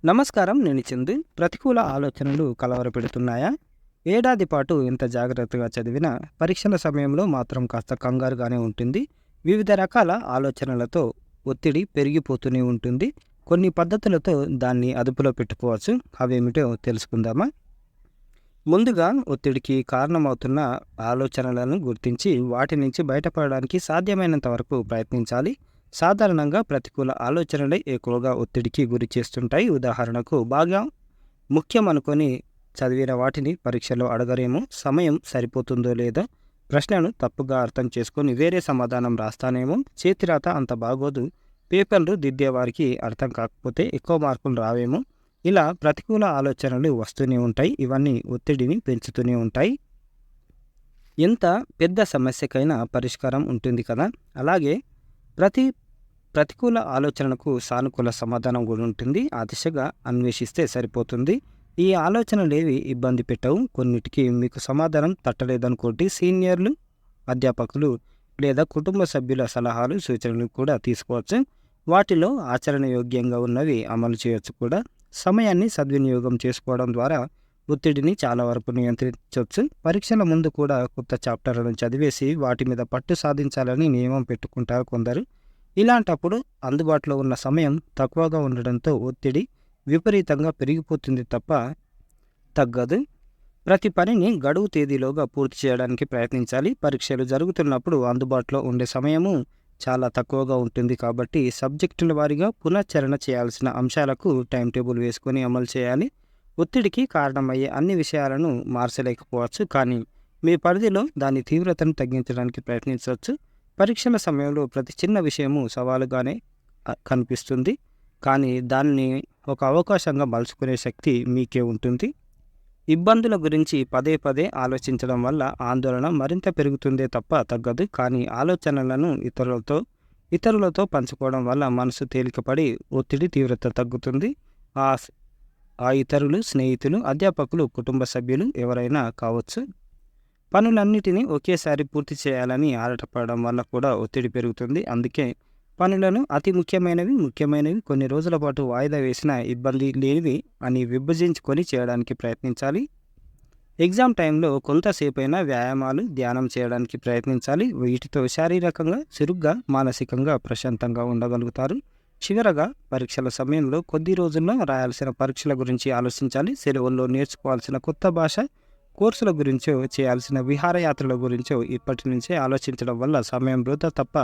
నమస్కారం. నేను చందు. ప్రతికూల ఆలోచనలు కలవరపెడుతున్నాయా? ఏడాది పాటు ఎంత జాగ్రత్తగా చదివినా పరీక్షల సమయంలో మాత్రం కాస్త కంగారుగానే ఉంటుంది. వివిధ రకాల ఆలోచనలతో ఒత్తిడి పెరిగిపోతూనే ఉంటుంది. కొన్ని పద్ధతులతో దాన్ని అదుపులో పెట్టుకోవచ్చు. అవేమిటో తెలుసుకుందామా? ముందుగా ఒత్తిడికి కారణమవుతున్న ఆలోచనలను గుర్తించి వాటి నుంచి బయటపడడానికి సాధ్యమైనంత వరకు ప్రయత్నించాలి. సాధారణంగా ప్రతికూల ఆలోచనలే ఎక్కువగా ఒత్తిడికి గురి చేస్తుంటాయి. ఉదాహరణకు, బాగా ముఖ్యం అనుకొని చదివిన వాటిని పరీక్షలో అడగరేమో, సమయం సరిపోతుందో లేదా, ప్రశ్నను తప్పుగా అర్థం చేసుకొని వేరే సమాధానం రాస్తానేమో, చేతిరాత అంత బాగోదు, పేపర్లు దిద్దేవారికి అర్థం కాకపోతే ఎక్కువ మార్కులు రావేమో, ఇలా ప్రతికూల ఆలోచనలు వస్తూనే ఉంటాయి. ఇవన్నీ ఒత్తిడిని పెంచుతూనే ఉంటాయి. ఎంత పెద్ద సమస్యకైనా పరిష్కారం ఉంటుంది కదా, అలాగే ప్రతి ప్రతికూల ఆలోచనకు సానుకూల సమాధానం కూడా ఉంటుంది. ఆ దిశగా అన్వేషిస్తే సరిపోతుంది. ఈ ఆలోచనలేవి ఇబ్బంది పెట్టవు. కొన్నిటికి మీకు సమాధానం తట్టలేదనుకోండి, సీనియర్లు, అధ్యాపకులు లేదా కుటుంబ సభ్యుల సలహాలు, సూచనలు కూడా తీసుకోవచ్చు. వాటిలో ఆచరణయోగ్యంగా ఉన్నవి అమలు చేయొచ్చు కూడా. సమయాన్ని సద్వినియోగం చేసుకోవడం ద్వారా ఒత్తిడిని చాలా వరకు నియంత్రించవచ్చు. పరీక్షల ముందు కూడా కొత్త చాప్టర్లను చదివేసి వాటి మీద పట్టు సాధించాలని నియమం పెట్టుకుంటారు కొందరు. ఇలాంటప్పుడు అందుబాటులో ఉన్న సమయం తక్కువగా ఉండడంతో ఒత్తిడి విపరీతంగా పెరిగిపోతుంది తప్ప తగ్గదు. ప్రతి పనిని గడువు తేదీలోగా పూర్తి చేయడానికి ప్రయత్నించాలి. పరీక్షలు జరుగుతున్నప్పుడు అందుబాటులో ఉండే సమయము చాలా తక్కువగా ఉంటుంది కాబట్టి సబ్జెక్టుల వారీగా పునశ్చరణ చేయాల్సిన అంశాలకు టైం టేబుల్ వేసుకొని అమలు చేయాలి. ఒత్తిడికి కారణమయ్యే అన్ని విషయాలను మార్చలేకపోవచ్చు, కానీ మీ పరిధిలో దాని తీవ్రతను తగ్గించడానికి ప్రయత్నించవచ్చు. పరీక్షల సమయంలో ప్రతి చిన్న విషయము సవాలుగానే కనిపిస్తుంది, కానీ దాన్ని ఒక అవకాశంగా మలుచుకునే శక్తి మీకే ఉంటుంది. ఇబ్బందుల గురించి పదే పదే ఆలోచించడం వల్ల ఆందోళన మరింత పెరుగుతుందే తప్ప తగ్గదు. కానీ ఆలోచనలను ఇతరులతో పంచుకోవడం వల్ల మనసు తేలికపడి ఒత్తిడి తీవ్రత తగ్గుతుంది. ఆ ఆ ఇతరులు, స్నేహితులు, అధ్యాపకులు, కుటుంబ సభ్యులు ఎవరైనా కావచ్చు. పనులన్నిటినీ ఒకేసారి పూర్తి చేయాలని ఆరాటపడడం వల్ల కూడా ఒత్తిడి పెరుగుతుంది. అందుకే పనులను అతి ముఖ్యమైనవి కొన్ని రోజుల పాటు వాయిదా వేసిన ఇబ్బంది లేనివి అని విభజించుకొని చేయడానికి ప్రయత్నించాలి. ఎగ్జామ్ టైంలో కొంతసేపైనా వ్యాయామాలు, ధ్యానం చేయడానికి ప్రయత్నించాలి. వీటితో శారీరకంగా చురుగ్గా, మానసికంగా ప్రశాంతంగా ఉండగలుగుతారు. చివరగా, పరీక్షల సమయంలో కొద్ది రోజుల్లో రాయాల్సిన పరీక్షల గురించి ఆలోచించాలి. సెలవుల్లో నేర్చుకోవాల్సిన కొత్త భాష, కోర్సుల గురించో, చేయాల్సిన విహారయాత్రల గురించో ఇప్పటి నుంచే ఆలోచించడం వల్ల సమయం వృధా తప్ప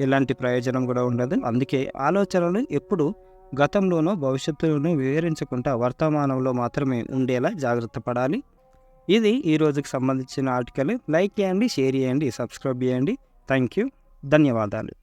ఎలాంటి ప్రయోజనం కూడా ఉండదు. అందుకే ఆలోచనలు ఎప్పుడు గతంలోనో భవిష్యత్తులోనో వివరించకుండా వర్తమానంలో మాత్రమే ఉండేలా జాగ్రత్త పడాలి. ఇది ఈ రోజుకి సంబంధించిన ఆర్టికల్. లైక్ చేయండి, షేర్ చేయండి, సబ్స్క్రైబ్ చేయండి. Thank you. ధన్యవాదాలు.